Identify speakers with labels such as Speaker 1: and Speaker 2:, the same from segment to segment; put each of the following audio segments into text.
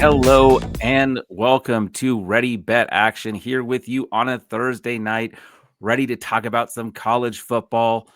Speaker 1: Hello and welcome to Ready Bet Action here with you on a Thursday night, ready to talk about some college football.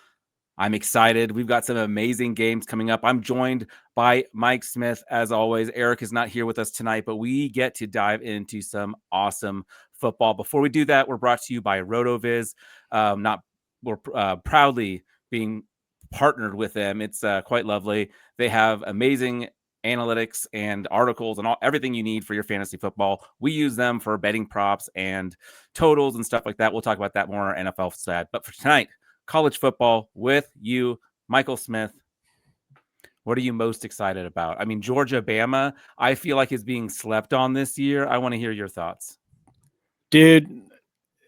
Speaker 1: I'm excited. We've got some amazing games coming up. I'm joined by Mike Smith, as always. Eric is not here with us tonight, but we get to dive into some awesome football. Before we do that, we're brought to you by RotoViz. Not we're proudly being partnered with them. It's quite lovely. They have amazing analytics and articles and everything you need for your fantasy football. We use them for betting props and totals and stuff like that. We'll talk about that more on our NFL side. But for tonight, college football with you, Michael Smith. What are you most excited about? I mean, Georgia, Bama, I feel like is being slept on this year. I want to hear your thoughts.
Speaker 2: Dude,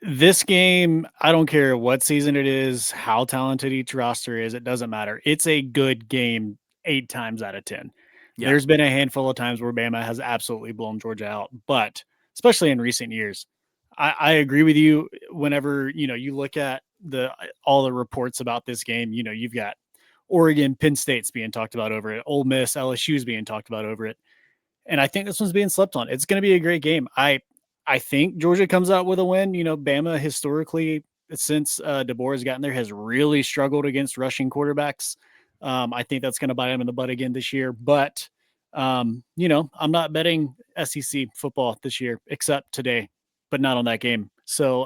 Speaker 2: this game, I don't care what season it is, how talented each roster is, it doesn't matter. It's a good game 8 times out of 10.
Speaker 1: Yeah.
Speaker 2: There's been a handful of times where Bama has absolutely blown Georgia out, but especially in recent years, I agree with you. Whenever you look at all the reports about this game, you've got Oregon, Penn State's being talked about over it, Ole Miss, LSU's being talked about over it, and I think this one's being slept on. It's going to be a great game. I think Georgia comes out with a win. Bama historically, since DeBoer has gotten there, has really struggled against rushing quarterbacks. I think that's going to bite him in the butt again this year. But I'm not betting SEC football this year, except today, but not on that game. So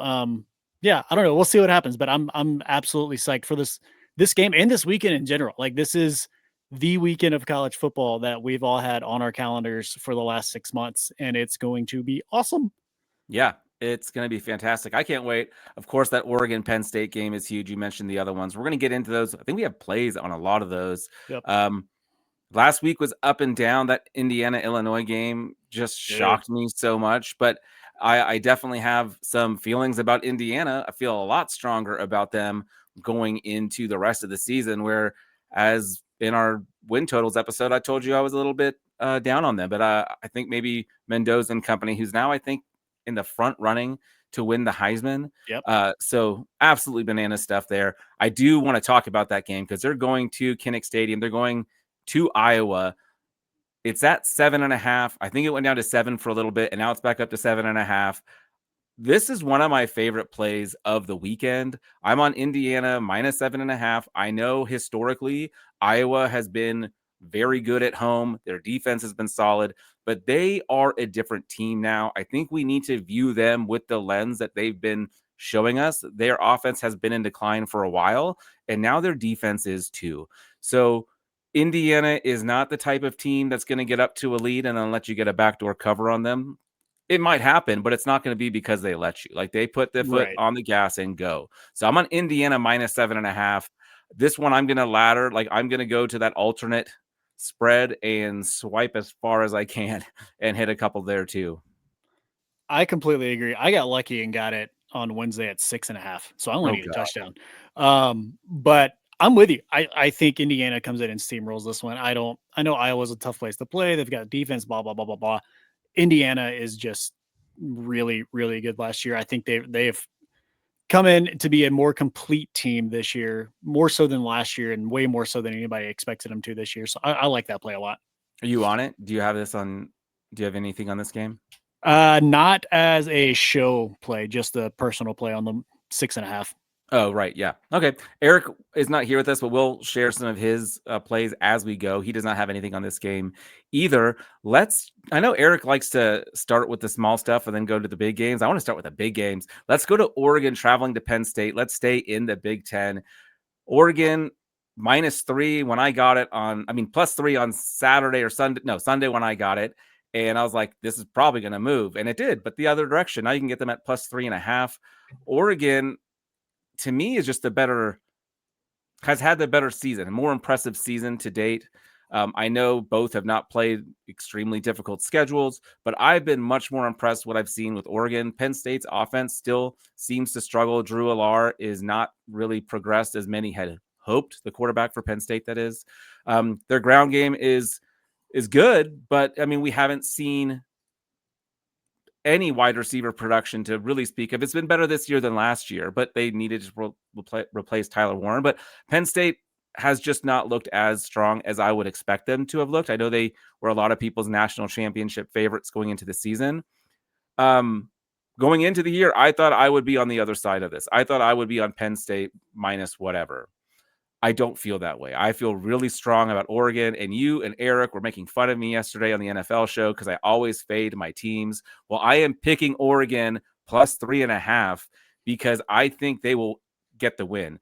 Speaker 2: yeah, I don't know. We'll see what happens. But I'm absolutely psyched for this game and this weekend in general. Like, this is the weekend of college football that we've all had on our calendars for the last 6 months, and it's going to be awesome.
Speaker 1: Yeah, it's going to be fantastic. I can't wait. Of course, that Oregon Penn State game is huge. You mentioned the other ones. We're going to get into those. I think we have plays on a lot of those.
Speaker 2: Yep.
Speaker 1: Last week was up and down. That Indiana Illinois game just shocked me so much. But I definitely have some feelings about Indiana. I feel a lot stronger about them going into the rest of the season. Where, as in our win totals episode, I told you I was a little bit down on them. But I think maybe Mendoza and company, who's now I think in the front running to win the Heisman.
Speaker 2: Yep.
Speaker 1: So absolutely banana stuff there. I do want to talk about that game because they're going to Kinnick Stadium. They're going to Iowa. It's at 7.5. I think it went down to 7 for a little bit, and now it's back up to 7.5. This is one of my favorite plays of the weekend. I'm on Indiana minus 7.5. I know historically Iowa has been very good at home. Their defense has been solid, but they are a different team now. I think we need to view them with the lens that they've been showing us. Their offense has been in decline for a while, and now their defense is too. So Indiana is not the type of team that's going to get up to a lead and then let you get a backdoor cover on them. It might happen, but it's not going to be because they let you. Like, they put their foot on the gas and go. So I'm on Indiana minus 7.5. This one I'm going to ladder. Like, I'm going to go to that alternate spread and swipe as far as I can and hit a couple there too.
Speaker 2: I completely agree. I got lucky and got it on Wednesday at 6.5. So I only need a touchdown. But I'm with you. I think Indiana comes in and steamrolls this one. I know Iowa's a tough place to play. They've got defense, blah, blah, blah, blah, blah. Indiana is just really, really good last year. I think they've come in to be a more complete team this year, more so than last year, and way more so than anybody expected them to this year. So I like that play a lot.
Speaker 1: Are you on it? Do you have anything on this game?
Speaker 2: Not as a show play, just a personal play on the 6.5.
Speaker 1: Oh, right. Yeah. Okay. Eric is not here with us, but we'll share some of his plays as we go. He does not have anything on this game either. I know Eric likes to start with the small stuff and then go to the big games. I want to start with the big games. Let's go to Oregon traveling to Penn State. Let's stay in the Big Ten. Oregon -3 when I got it +3 on Saturday or Sunday. No, Sunday when I got it. And I was like, this is probably going to move. And it did, but the other direction. Now you can get them at +3.5. Oregon, to me, has had the better season, a more impressive season to date. I know both have not played extremely difficult schedules, but I've been much more impressed what I've seen with Oregon. Penn State's offense still seems to struggle. Drew Allar is not really progressed as many had hoped, the quarterback for Penn State, that is. Their ground game is good, but I mean, we haven't seen any wide receiver production to really speak of. It's been better this year than last year, but they needed to replace Tyler Warren. But Penn State has just not looked as strong as I would expect them to have looked. I know they were a lot of people's national championship favorites going into the season. Going into the year, I thought I would be on the other side of this. I thought I would be on Penn State minus whatever. I don't feel that way. I feel really strong about Oregon, and you and Eric were making fun of me yesterday on the NFL show because I always fade my teams. Well, I am picking Oregon plus 3.5 because I think they will get the win.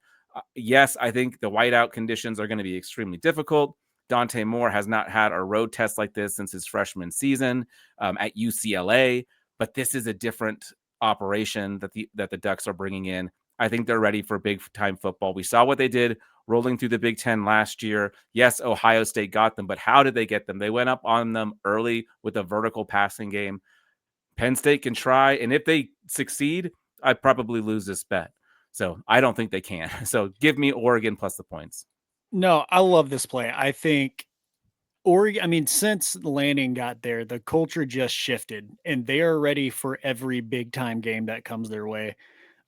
Speaker 1: Yes, I think the whiteout conditions are going to be extremely difficult. Dante Moore has not had a road test like this since his freshman season at UCLA, but this is a different operation that the Ducks are bringing in. I think they're ready for big time football. We saw what they did rolling through the Big Ten last year. Yes, Ohio State got them, but how did they get them? They went up on them early with a vertical passing game. Penn State can try, and if they succeed, I probably lose this bet. So I don't think they can. So give me Oregon plus the points.
Speaker 2: No, I love this play. I think Oregon, I mean, since Lanning got there, the culture just shifted and they are ready for every big time game that comes their way.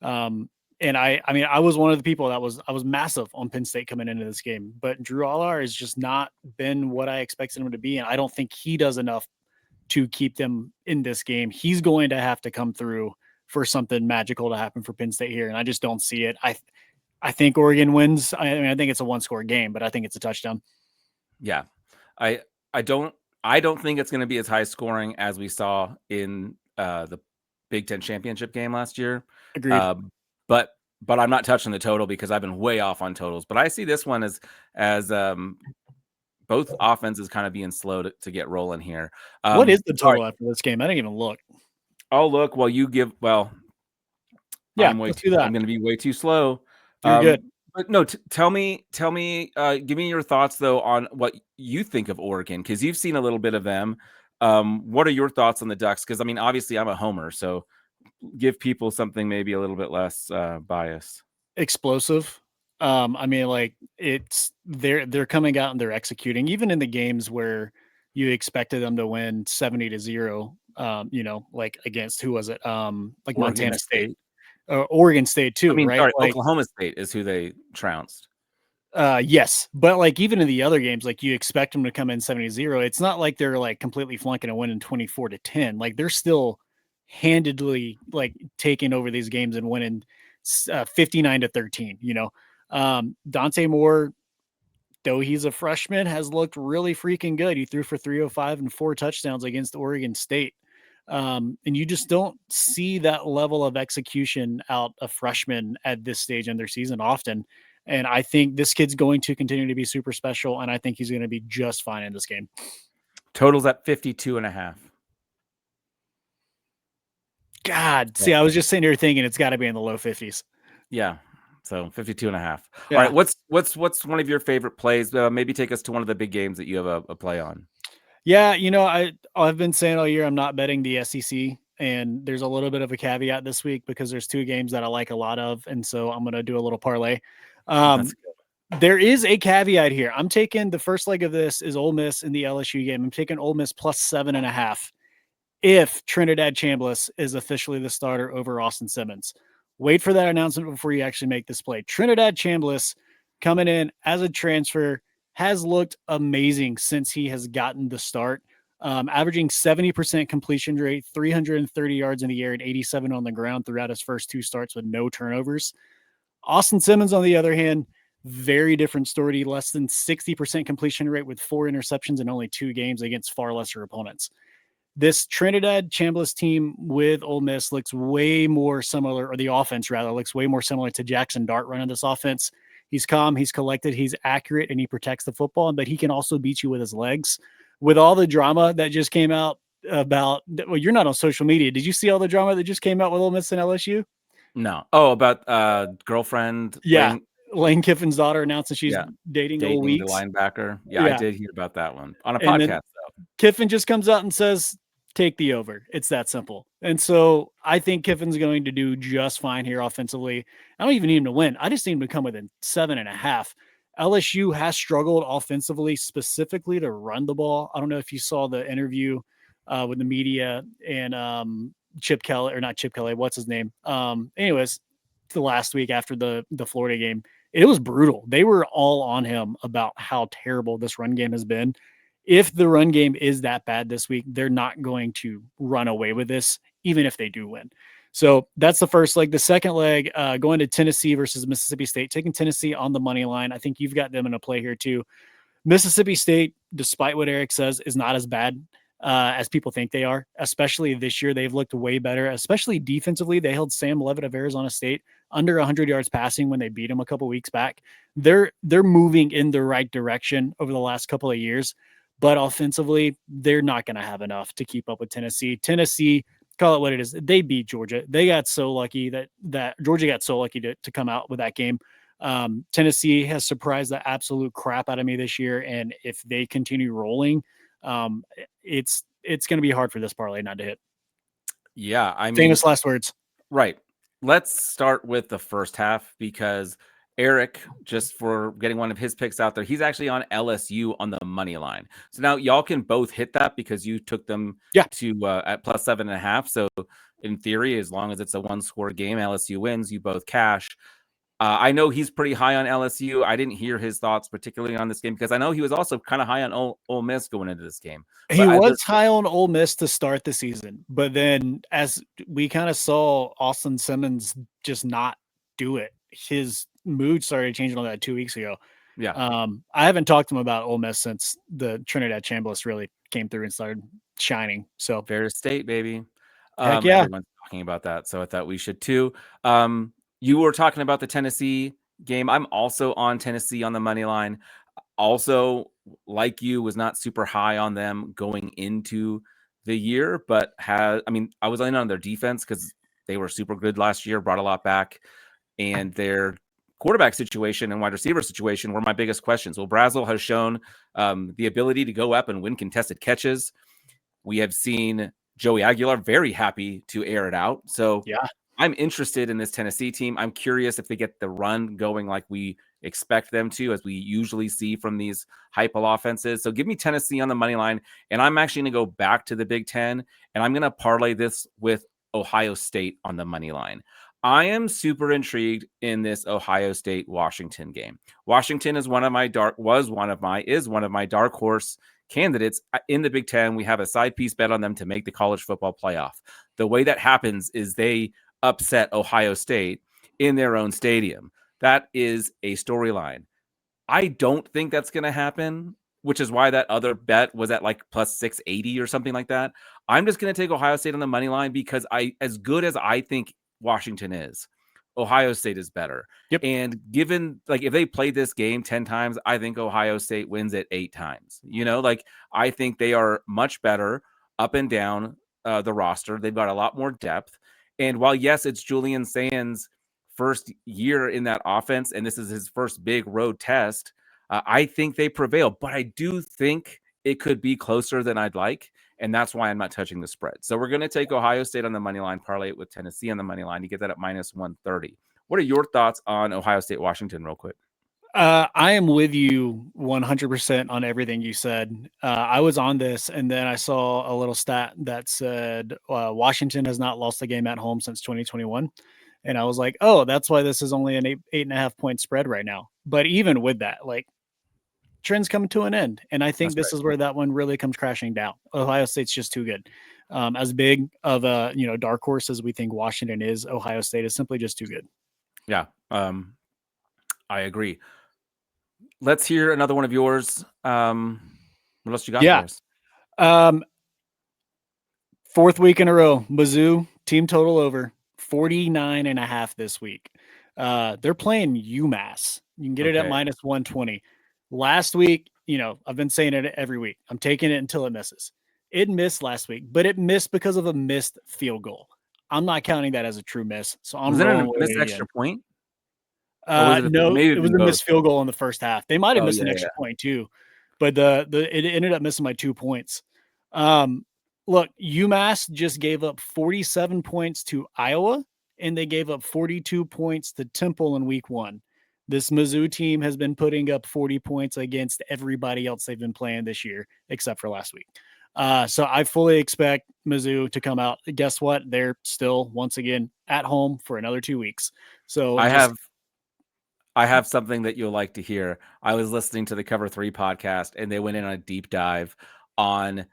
Speaker 2: And I mean, I was one of the people I was massive on Penn State coming into this game, but Drew Allar has just not been what I expected him to be. And I don't think he does enough to keep them in this game. He's going to have to come through for something magical to happen for Penn State here. And I just don't see it. I think Oregon wins. I mean, I think it's a 1-score game, but I think it's a touchdown.
Speaker 1: Yeah. I don't think it's going to be as high scoring as we saw in the Big Ten championship game last year.
Speaker 2: Agreed.
Speaker 1: But I'm not touching the total because I've been way off on totals. But I see this one as both offenses kind of being slow to get rolling here.
Speaker 2: What is the total after this game? I didn't even look.
Speaker 1: I'll look while you give. Well,
Speaker 2: yeah,
Speaker 1: I'm going to be way too slow.
Speaker 2: You're good.
Speaker 1: But no, tell me, give me your thoughts though on what you think of Oregon, because you've seen a little bit of them. What are your thoughts on the Ducks? Because I mean, obviously I'm a homer, so give people something maybe a little bit less biased.
Speaker 2: Explosive. I mean, like they're coming out and they're executing, even in the games where you expected them to win 70-0. Like against who was it? Like Oregon Montana State. Oregon State too,
Speaker 1: I mean,
Speaker 2: right?
Speaker 1: sorry,
Speaker 2: like,
Speaker 1: Oklahoma State is who they trounced.
Speaker 2: Yes, but like even in the other games, like you expect them to come in 70-0. It's not like they're like completely flunking and winning 24-10. Like they're still handedly like taking over these games and winning 59-13. Dante Moore, though he's a freshman, has looked really freaking good. He threw for 305 and 4 touchdowns against Oregon State. And you just don't see that level of execution out of freshmen at this stage in their season often. And I think this kid's going to continue to be super special. And I think he's going to be just fine in this game.
Speaker 1: Totals at 52.5.
Speaker 2: God, see, I was just sitting here thinking it's got to be in the low 50s.
Speaker 1: Yeah. So 52.5.
Speaker 2: Yeah.
Speaker 1: All right. What's one of your favorite plays? Maybe take us to one of the big games that you have a play on.
Speaker 2: Yeah, I've been saying all year I'm not betting the SEC, and there's a little bit of a caveat this week because there's 2 games that I like a lot of, and so I'm going to do a little parlay. There is a caveat here. I'm taking the first leg of this is Ole Miss in the LSU game. I'm taking Ole Miss plus 7.5 if Trinidad Chambliss is officially the starter over Austin Simmons. Wait for that announcement before you actually make this play. Trinidad Chambliss coming in as a transfer has looked amazing since he has gotten the start, averaging 70% completion rate, 330 yards in the air and 87 on the ground throughout his first 2 starts with no turnovers. Austin Simmons, on the other hand, very different story, less than 60% completion rate with 4 interceptions in only 2 games against far lesser opponents. This Trinidad Chambliss team with Ole Miss looks way more similar, or the offense rather, looks way more similar to Jackson Dart running this offense. He's calm, he's collected, he's accurate, and he protects the football, but he can also beat you with his legs. With all the drama that just came out about, well, you're not on social media. Did you see all the drama that just came out with Ole Miss and LSU?
Speaker 1: No. Oh, about
Speaker 2: girlfriend. Yeah. Lane Kiffin's daughter announcing she's dating Ole Weeks,
Speaker 1: the linebacker. Yeah, I did hear about that one on a podcast.
Speaker 2: Kiffin just comes out and says, take the over. It's that simple. And so I think Kiffin's going to do just fine here offensively. I don't even need him to win. I just need him to come within 7.5. LSU has struggled offensively, specifically to run the ball. I don't know if you saw the interview with the media and Chip Kelly, or not Chip Kelly, what's his name? Anyways, the last week after the Florida game, it was brutal. They were all on him about how terrible this run game has been. If the run game is that bad this week, they're not going to run away with this, even if they do win. So that's the first leg. The second leg, going to Tennessee versus Mississippi State, taking Tennessee on the money line. I think you've got them in a play here too. Mississippi State, despite what Eric says, is not as bad as people think they are. Especially this year, they've looked way better, especially defensively. They held Sam Levitt of Arizona State under 100 yards passing when they beat him a couple weeks back. They're moving in the right direction over the last couple of years, but offensively, they're not going to have enough to keep up with Tennessee. Tennessee, call it what it is, they beat Georgia. They got so lucky that Georgia got so lucky to come out with that game. Tennessee has surprised the absolute crap out of me this year, and if they continue rolling, it's going to be hard for this parlay not to hit.
Speaker 1: Yeah, I mean,
Speaker 2: famous last words.
Speaker 1: Right. Let's start with the first half because Eric, just for getting one of his picks out there, he's actually on LSU on the money line. So now y'all can both hit that because you took them to at plus 7.5. So in theory, as long as it's a one-score game, LSU wins, you both cash. I know he's pretty high on LSU. I didn't hear his thoughts particularly on this game because I know he was also kind of high on Ole Miss going into this game.
Speaker 2: He was high on Ole Miss to start the season, but then as we kind of saw Austin Simmons just not do it, his mood started changing on that 2 weeks ago.
Speaker 1: Yeah.
Speaker 2: I haven't talked to him about Ole Miss since the Trinidad Chambliss really came through and started shining. So
Speaker 1: Fair State, baby.
Speaker 2: Heck yeah.
Speaker 1: Everyone's talking about that, so I thought we should too. You were talking about the Tennessee game. I'm also on Tennessee on the money line. Also, like you, was not super high on them going into the year, but I was in on their defense because they were super good last year, brought a lot back, and their quarterback situation and wide receiver situation were my biggest questions. Well, Brazel has shown the ability to go up and win contested catches. We have seen Joey Aguilar very happy to air it out. So
Speaker 2: yeah,
Speaker 1: I'm interested in this Tennessee team. I'm curious if they get the run going like we expect them to, as we usually see from these hype offenses. So give me Tennessee on the money line, and I'm actually going to go back to the Big Ten, and I'm going to parlay this with Ohio State on the money line. I am super intrigued in this Ohio State-Washington game. Washington is one of my dark horse candidates in the Big Ten. We have a side piece bet on them to make the college football playoff. The way that happens is they upset Ohio State in their own stadium. That is a storyline. I don't think that's going to happen, which is why that other bet was at like plus 680 or something like that. I'm just going to take Ohio State on the money line because as good as I think Washington is, Ohio State is better.
Speaker 2: Yep.
Speaker 1: And given, like, if they played this game 10 times, I think Ohio State wins it 8 times. I think they are much better up and down the roster. They've got a lot more depth. And while, yes, it's Julian Sands' first year in that offense, and this is his first big road test, I think they prevail. But I do think it could be closer than I'd like, and that's why I'm not touching the spread. So we're going to take Ohio State on the money line, parlay it with Tennessee on the money line. You get that at minus 130. What are your thoughts on Ohio State, Washington, real quick?
Speaker 2: I am with you 100% on everything you said. I was on this, and then I saw a little stat that said Washington has not lost a game at home since 2021. And I was like, oh, that's why this is only an 8.5 point spread right now. But even with that, like, trend's coming to an end. And I think this is where that one really comes crashing down. Ohio State's just too good. As big of a dark horse as we think Washington is, Ohio State is simply just too good.
Speaker 1: Yeah, I agree. Let's hear another one of yours. What else you got for us?
Speaker 2: Fourth week in a row, Mizzou team total over 49.5 this week. They're playing UMass. You can get it at minus 120. Last week, I've been saying it every week. I'm taking it until it misses. It missed last week, but it missed because of a missed field goal. I'm not counting that as a true miss. So I'm rolling with it
Speaker 1: extra point.
Speaker 2: No, it was a missed field goal in the first half. They might have missed an extra point too, but it ended up missing by 2 points. Look, UMass just gave up 47 points to Iowa, and they gave up 42 points to Temple in week 1. This Mizzou team has been putting up 40 points against everybody else they've been playing this year, except for last week. So I fully expect Mizzou to come out. Guess what? They're still, once again, at home for another 2 weeks. So
Speaker 1: I have something that you'll like to hear. I was listening to the Cover 3 podcast, and they went in on a deep dive on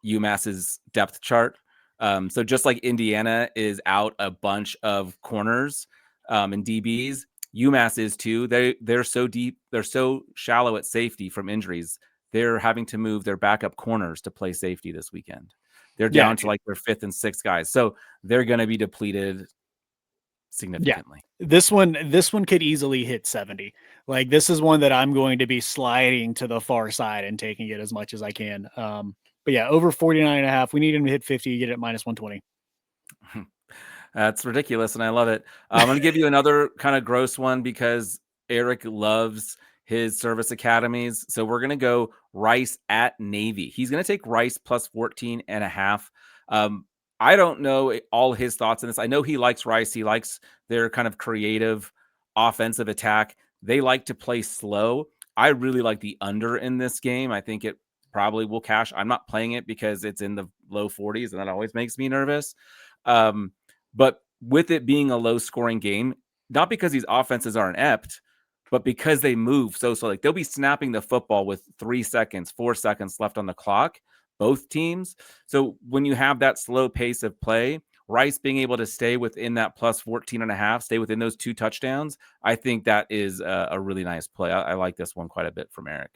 Speaker 1: UMass's depth chart. So just like Indiana is out a bunch of corners and DBs, UMass is too. They're so deep, they're so shallow at safety from injuries. They're having to move their backup corners to play safety this weekend. They're down to like their 5th and 6th guys. So they're going to be depleted significantly.
Speaker 2: This one could easily hit 70. Like, this is one that I'm going to be sliding to the far side and taking it as much as I can. But yeah, over 49.5. We need him to hit 50, get it at minus 120.
Speaker 1: That's ridiculous, and I love it. I'm going to give you another kind of gross one because Eric loves his service academies. So we're going to go Rice at Navy. He's going to take Rice plus 14.5. I don't know all his thoughts on this. I know he likes Rice. He likes their kind of creative offensive attack. They like to play slow. I really like the under in this game. I think it probably will cash. I'm not playing it because it's in the low 40s, and that always makes me nervous. But with it being a low-scoring game, not because these offenses are inept, but because they move so like they'll be snapping the football with 3 seconds, 4 seconds left on the clock, both teams. So when you have that slow pace of play, Rice being able to stay within that plus 14.5, stay within those 2 touchdowns, I think that is a really nice play. I like this one quite a bit from Eric.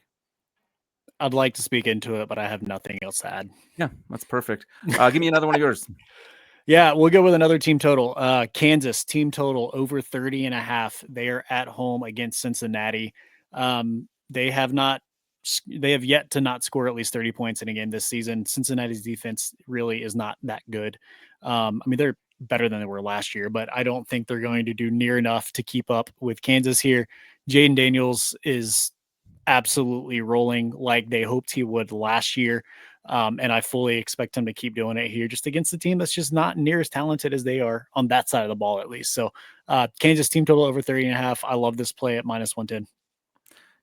Speaker 2: I'd like to speak into it, but I have nothing else to add.
Speaker 1: Yeah, that's perfect. Give me another one of yours.
Speaker 2: Yeah, we'll go with another team total. Kansas team total over 30.5. They are at home against Cincinnati. They have yet to not score at least 30 points in a game this season. Cincinnati's defense really is not that good. I mean, they're better than they were last year, but I don't think they're going to do near enough to keep up with Kansas here. Jaden Daniels is absolutely rolling like they hoped he would last year. And I fully expect him to keep doing it here just against the team that's just not near as talented as they are on that side of the ball, at least. So Kansas team total over 30.5. I love this play at minus 110.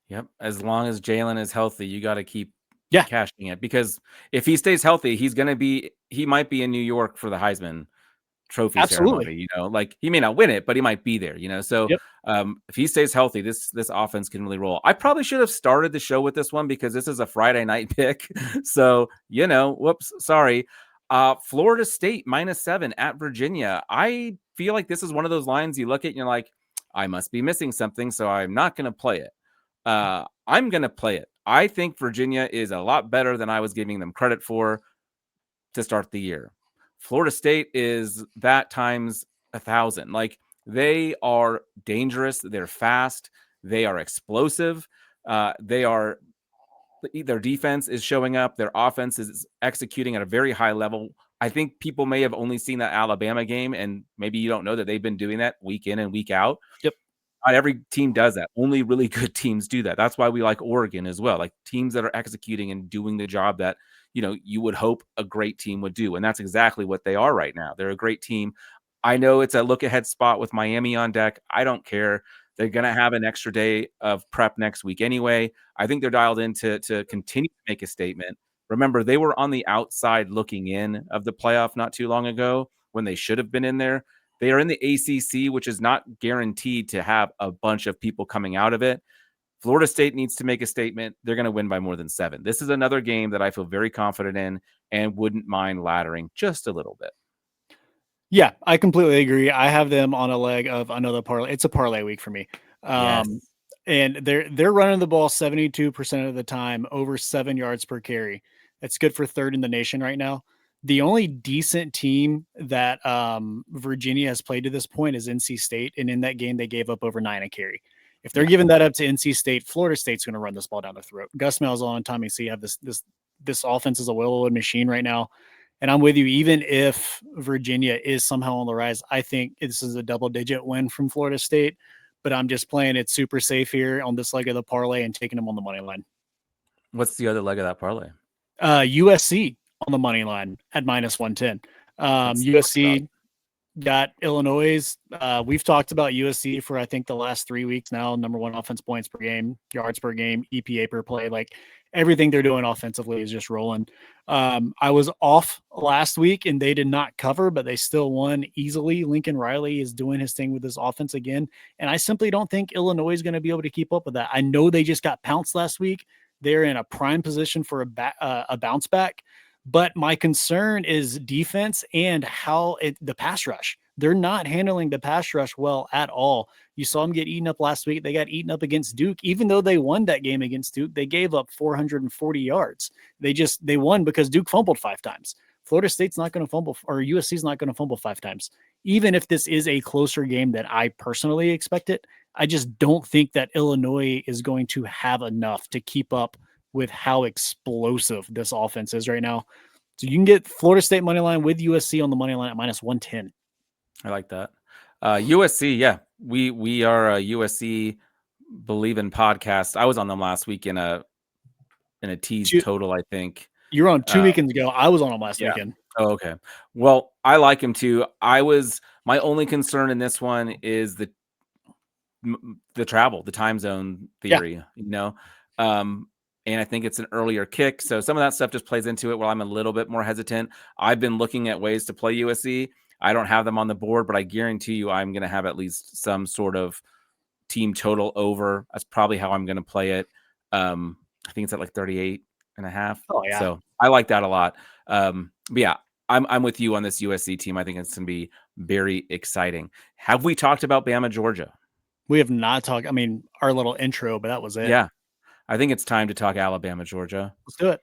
Speaker 1: Yep. As long as Jalen is healthy, you got to keep cashing it, because if he stays healthy, he might be in New York for the Heisman Trophy ceremony, like he may not win it, but he might be there, so if he stays healthy, this offense can really roll. I probably should have started the show with this one because this is a Friday night pick. So whoops, sorry. Florida State -7 at Virginia. I feel like this is one of those lines you look at and you're like, I must be missing something, so I'm not going to play it. I'm going to play it. I think Virginia is a lot better than I was giving them credit for to start the year. Florida State is that times 1,000. Like, they are dangerous. They're fast. They are explosive. Their defense is showing up. Their offense is executing at a very high level. I think people may have only seen that Alabama game, and maybe you don't know that they've been doing that week in and week out.
Speaker 2: Yep.
Speaker 1: Not every team does that. Only really good teams do that. That's why we like Oregon as well. Like, teams that are executing and doing the job that you would hope a great team would do. And that's exactly what they are right now. They're a great team. I know it's a look ahead spot with Miami on deck. I don't care. They're going to have an extra day of prep next week anyway. I think they're dialed in to continue to make a statement. Remember, they were on the outside looking in of the playoff not too long ago when they should have been in there. They are in the ACC, which is not guaranteed to have a bunch of people coming out of it. Florida State needs to make a statement. They're going to win by more than 7. This is another game that I feel very confident in and wouldn't mind laddering just a little bit.
Speaker 2: Yeah, I completely agree. I have them on a leg of another parlay. It's a parlay week for me.
Speaker 1: Yes.
Speaker 2: And they're running the ball 72% of the time, over 7 yards per carry. That's good for 3rd in the nation right now. The only decent team that Virginia has played to this point is NC State. And in that game, they gave up over 9 a carry. If they're giving that up to NC State, Florida State's going to run this ball down their throat. Gus Malzahn and Tommy C have this offense is a well-oiled machine right now. And I'm with you. Even if Virginia is somehow on the rise, I think this is a double-digit win from Florida State. But I'm just playing it super safe here on this leg of the parlay and taking them on the money line.
Speaker 1: What's the other leg of that parlay?
Speaker 2: USC on the money line at -110. USC got Illinois. We've talked about USC for I think the last 3 weeks now. Number one offense points per game, yards per game, EPA per play. Like everything they're doing offensively is just rolling. I was off last week and they did not cover, but they still won easily. Lincoln Riley is doing his thing with this offense again, and I simply don't think Illinois is going to be able to keep up with that. I know they just got pounced last week. They're in a prime position for a bounce back. But my concern is defense and the pass rush. They're not handling the pass rush well at all. You saw them get eaten up last week. They got eaten up against Duke. Even though they won that game against Duke, they gave up 440 yards. They won because Duke fumbled 5 times. Florida State's not going to fumble, or USC's not going to fumble 5 times. Even if this is a closer game than I personally expect it, I just don't think that Illinois is going to have enough to keep up with how explosive this offense is right now. So you can get Florida State money line with USC on the money line at -110.
Speaker 1: I like that. USC, yeah, we are a USC Believe in podcast. I was on them last week in a tease total, I think.
Speaker 2: You were on 2 weekends ago. I was on them last weekend.
Speaker 1: Oh, okay. Well, I like him too. My only concern in this one is the travel, the time zone theory, and I think it's an earlier kick. So some of that stuff just plays into it where I'm a little bit more hesitant. I've been looking at ways to play USC. I don't have them on the board, but I guarantee you I'm going to have at least some sort of team total over. That's probably how I'm going to play it. I think it's at like 38.5.
Speaker 2: Oh, yeah.
Speaker 1: So I like that a lot. But yeah, I'm with you on this USC team. I think it's going to be very exciting. Have we talked about Bama, Georgia?
Speaker 2: We have not talked. I mean, our little intro, but that was it.
Speaker 1: Yeah. I think it's time to talk Alabama, Georgia.
Speaker 2: Let's do it.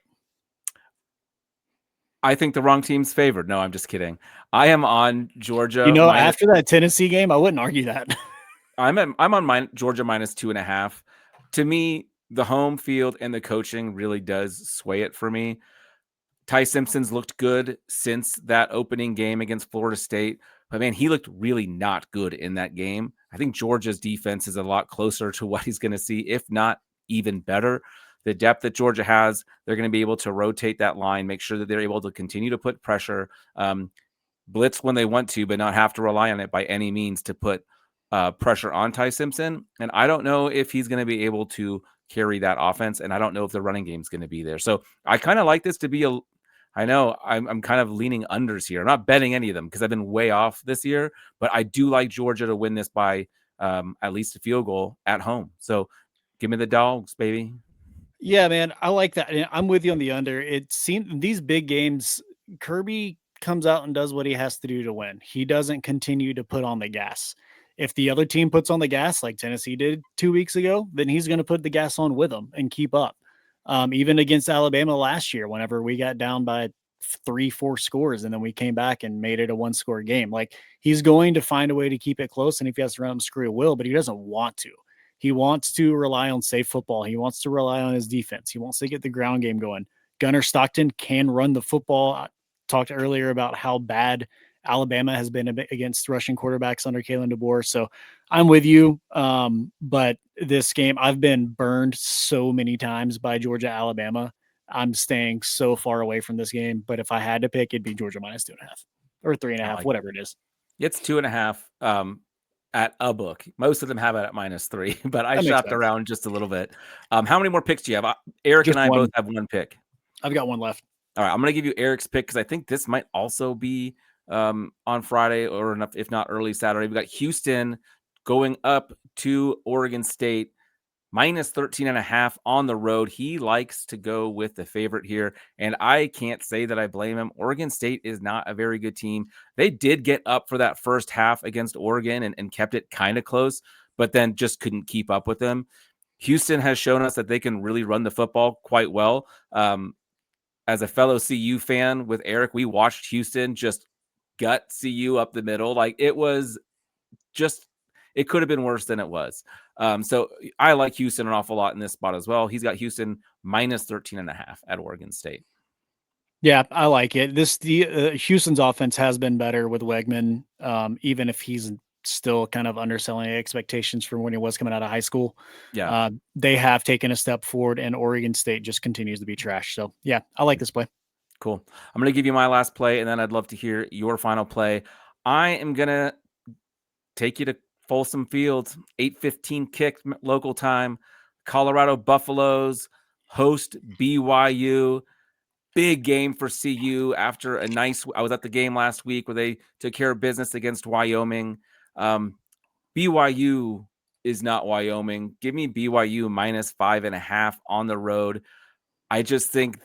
Speaker 1: I think the wrong team's favored. No, I'm just kidding. I am on Georgia.
Speaker 2: After that Tennessee game, I wouldn't argue that.
Speaker 1: I'm on Georgia -2.5. To me, the home field and the coaching really does sway it for me. Ty Simpson's looked good since that opening game against Florida State, but man, he looked really not good in that game. I think Georgia's defense is a lot closer to what he's going to see, if not even better. The depth that Georgia has, they're going to be able to rotate that line, make sure that they're able to continue to put pressure, blitz when they want to, but not have to rely on it by any means to put pressure on Ty Simpson. And I don't know if he's going to be able to carry that offense, and I don't know if the running game is going to be there. So I kind of like this to be I know I'm kind of leaning unders here. I'm not betting any of them because I've been way off this year, but I do like Georgia to win this by at least a field goal at home. So give me the dogs, baby.
Speaker 2: Yeah, man, I like that. I'm with you on the under. It seems these big games, Kirby comes out and does what he has to do to win. He doesn't continue to put on the gas. If the other team puts on the gas like Tennessee did 2 weeks ago, then he's going to put the gas on with them and keep up. Even against Alabama last year, whenever we got down by 3-4 scores and then we came back and made it a 1-score game, like he's going to find a way to keep it close. And if he has to run him, screw it, will, but he doesn't want to. He wants to rely on safe football. He wants to rely on his defense. He wants to get the ground game going. Gunnar Stockton can run the football. I talked earlier about how bad Alabama has been against rushing quarterbacks under Kalen DeBoer. So I'm with you. But this game, I've been burned so many times by Georgia, Alabama. I'm staying so far away from this game. But if I had to pick, it'd be Georgia -2.5 or 3.5, whatever it is.
Speaker 1: It's 2.5. At a book. Most of them have it at -3, but I shopped around just a little bit. How many more picks do you have? Eric just and I both have one pick.
Speaker 2: I've got one left.
Speaker 1: All right, I'm going to give you Eric's pick because I think this might also be on Friday or if not early Saturday. We got Houston going up to Oregon State. -13.5 on the road. He likes to go with the favorite here, and I can't say that I blame him. Oregon State is not a very good team. They did get up for that first half against Oregon and kept it kind of close, but then just couldn't keep up with them. Houston has shown us that they can really run the football quite well. As a fellow CU fan with Eric, we watched Houston just gut CU up the middle. Like it was just, it could have been worse than it was. So I like Houston an awful lot in this spot as well. He's got Houston -13.5 at Oregon State.
Speaker 2: Yeah, I like it. Houston's offense has been better with Wegman, even if he's still kind of underselling expectations from when he was coming out of high school.
Speaker 1: Yeah,
Speaker 2: they have taken a step forward, and Oregon State just continues to be trash. So yeah, I like this play.
Speaker 1: Cool. I'm going to give you my last play, and then I'd love to hear your final play. I am going to take you to Folsom Field, 8:15 kick local time. Colorado Buffaloes host BYU. Big game for CU after a nice. I was at the game last week where they took care of business against Wyoming. BYU is not Wyoming. Give me BYU -5.5 on the road. I just think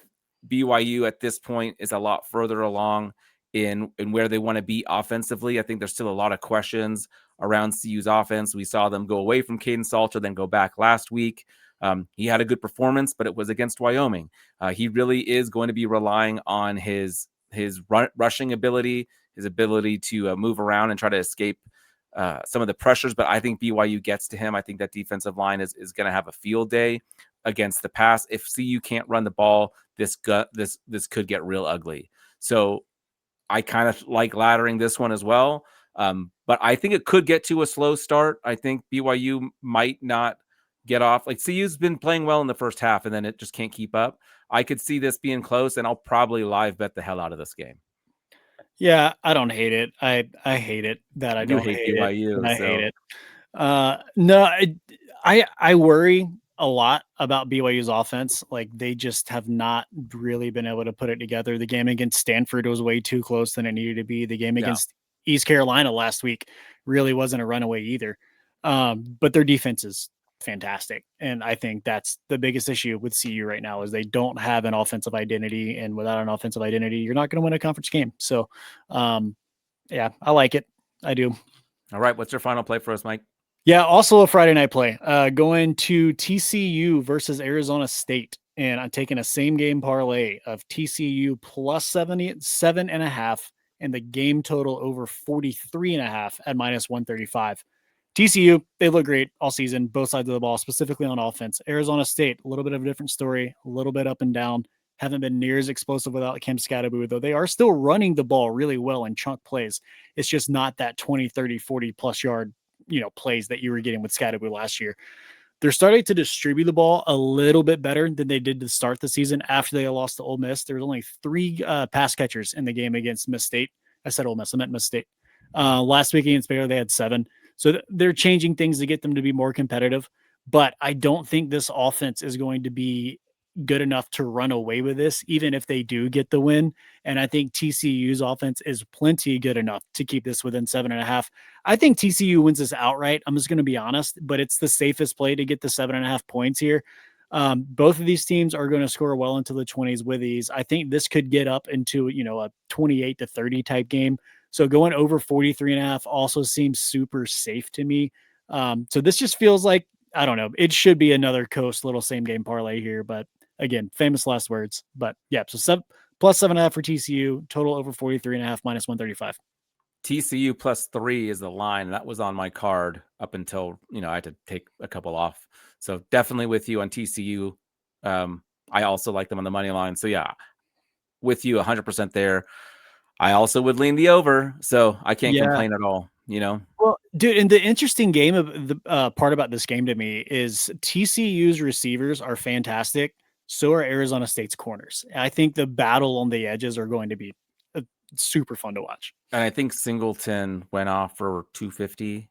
Speaker 1: BYU at this point is a lot further along in where they want to be offensively. I think there's still a lot of questions around CU's offense. We saw them go away from Caden Salter, then go back last week. He had a good performance, but it was against Wyoming. He really is going to be relying on his rushing ability, his ability to move around and try to escape some of the pressures. But I think BYU gets to him. I think that defensive line is going to have a field day against the pass. If CU can't run the ball, this could get real ugly. So I kind of like laddering this one as well. But I think it could get to a slow start. I think BYU might not get off. Like CU's been playing well in the first half, and then it just can't keep up. I could see this being close, and I'll probably live bet the hell out of this game.
Speaker 2: Yeah, I don't hate it. I hate it that I
Speaker 1: You
Speaker 2: don't
Speaker 1: hate
Speaker 2: hate it.
Speaker 1: BYU,
Speaker 2: And I
Speaker 1: so
Speaker 2: hate it. No, I worry a lot about BYU's offense. Like they just have not really been able to put it together. The game against Stanford was way too close than it needed to be. The game
Speaker 1: Yeah.
Speaker 2: against East Carolina last week really wasn't a runaway either. But their defense is fantastic. And I think that's the biggest issue with CU right now is they don't have an offensive identity. And without an offensive identity, you're not going to win a conference game. So, yeah, I like it. I do.
Speaker 1: All right. What's your final play for us, Mike?
Speaker 2: Yeah, also a Friday night play. Going to TCU versus Arizona State. And I'm taking a same game parlay of TCU plus 77.5 and the game total over 43.5 at -135. TCU, they look great all season, both sides of the ball, specifically on offense. Arizona State, a little bit of a different story, a little bit up and down. Haven't been near as explosive without Cam Scatterbo, though they are still running the ball really well in chunk plays. It's just not that 20, 30, 40 plus yard, plays that you were getting with Scatterbo last year. They're starting to distribute the ball a little bit better than they did to start the season after they lost to Ole Miss. There was only 3 pass catchers in the game against Miss State. I said Ole Miss, I meant Miss State. Last week against Baylor, they had 7. So they're changing things to get them to be more competitive. But I don't think this offense is going to be good enough to run away with this, even if they do get the win. And I think TCU's offense is plenty good enough to keep this within 7.5. I think TCU wins this outright. I'm just going to be honest, but it's the safest play to get the 7.5 points here. Both of these teams are going to score well into the 20s with these. I think this could get up into, a 28-30 type game. So going over 43.5 also seems super safe to me. So this just feels like, I don't know, it should be another Coast little same game parlay here, but again, famous last words. But yeah, so plus 7.5 for TCU, total over 43.5 -135.
Speaker 1: TCU +3 is the line. That was on my card up until, I had to take a couple off. So definitely with you on TCU. I also like them on the money line. So yeah, with you 100% there. I also would lean the over. So I can't complain at all,
Speaker 2: Well, dude, and the interesting game of the part about this game to me is TCU's receivers are fantastic. So are Arizona State's corners. I think the battle on the edges are going to be super fun to watch.
Speaker 1: And I think Singleton went off for 250.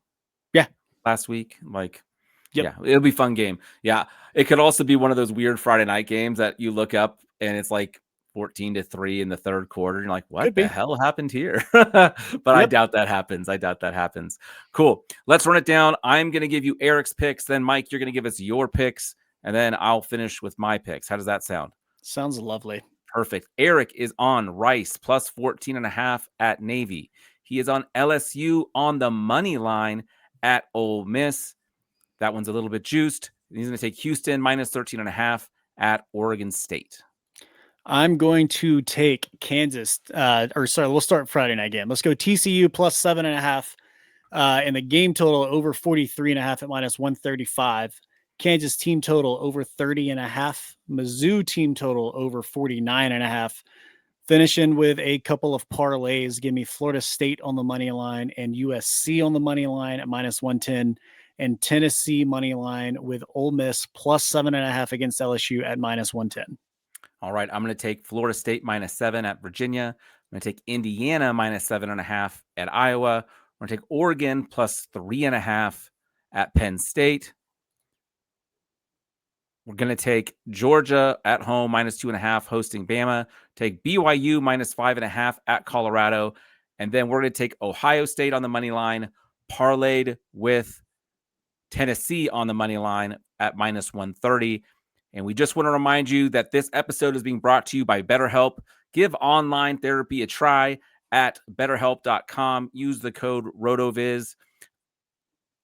Speaker 2: Yeah.
Speaker 1: Last week. Like,
Speaker 2: yep.
Speaker 1: Yeah, it'll be a fun game. Yeah. It could also be one of those weird Friday night games that you look up and it's like 14-3 in the third quarter. You're like, what the hell happened here? But I doubt that happens. Cool. Let's run it down. I'm going to give you Eric's picks. Then Mike, you're going to give us your picks. And then I'll finish with my picks. How does that sound?
Speaker 2: Sounds lovely.
Speaker 1: Perfect. Eric is on Rice plus 14.5 at Navy. He is on LSU on the money line at Ole Miss. That one's a little bit juiced. He's going to take Houston -13.5 at Oregon State.
Speaker 2: I'm going to take Kansas. We'll start Friday night game. Let's go TCU plus 7.5. And the game total over 43.5 at -135. Kansas team total over 30.5. Mizzou team total over 49.5. Finishing with a couple of parlays. Give me Florida State on the money line and USC on the money line at -110. And Tennessee money line with Ole Miss plus 7.5 against LSU at -110.
Speaker 1: All right, I'm going to take Florida State -7 at Virginia, going to take Indiana minus 7.5 at Iowa. We're going to take Oregon plus 3.5 at Penn State. We're going to take Georgia at home minus 2.5 hosting Bama. Take BYU minus 5.5 at Colorado. And then we're going to take Ohio State on the money line, parlayed with Tennessee on the money line at minus 130. And we just want to remind you that this episode is being brought to you by BetterHelp. Give online therapy a try at betterhelp.com. Use the code RotoViz.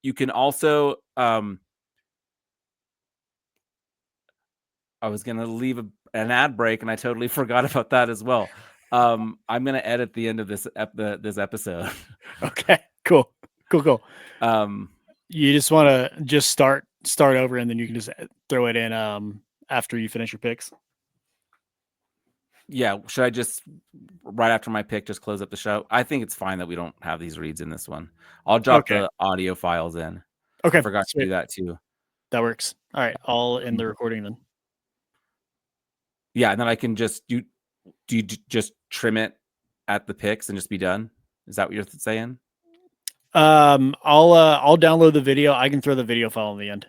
Speaker 1: You can also, I was going to leave an ad break and I totally forgot about that as well. I'm going to edit the end of this episode.
Speaker 2: Okay, cool. You just want to just start over, and then you can just throw it in after you finish your picks.
Speaker 1: Yeah, should I just right after my pick just close up the show? I think it's fine that we don't have these reads in this one. I'll drop the audio files in.
Speaker 2: Okay,
Speaker 1: I forgot to do that too.
Speaker 2: That works. All right, I'll end the recording then.
Speaker 1: Yeah, and then I can just do you just trim it at the picks and just be done? Is that what you're saying?
Speaker 2: I'll download the video. I can throw the video file in the end.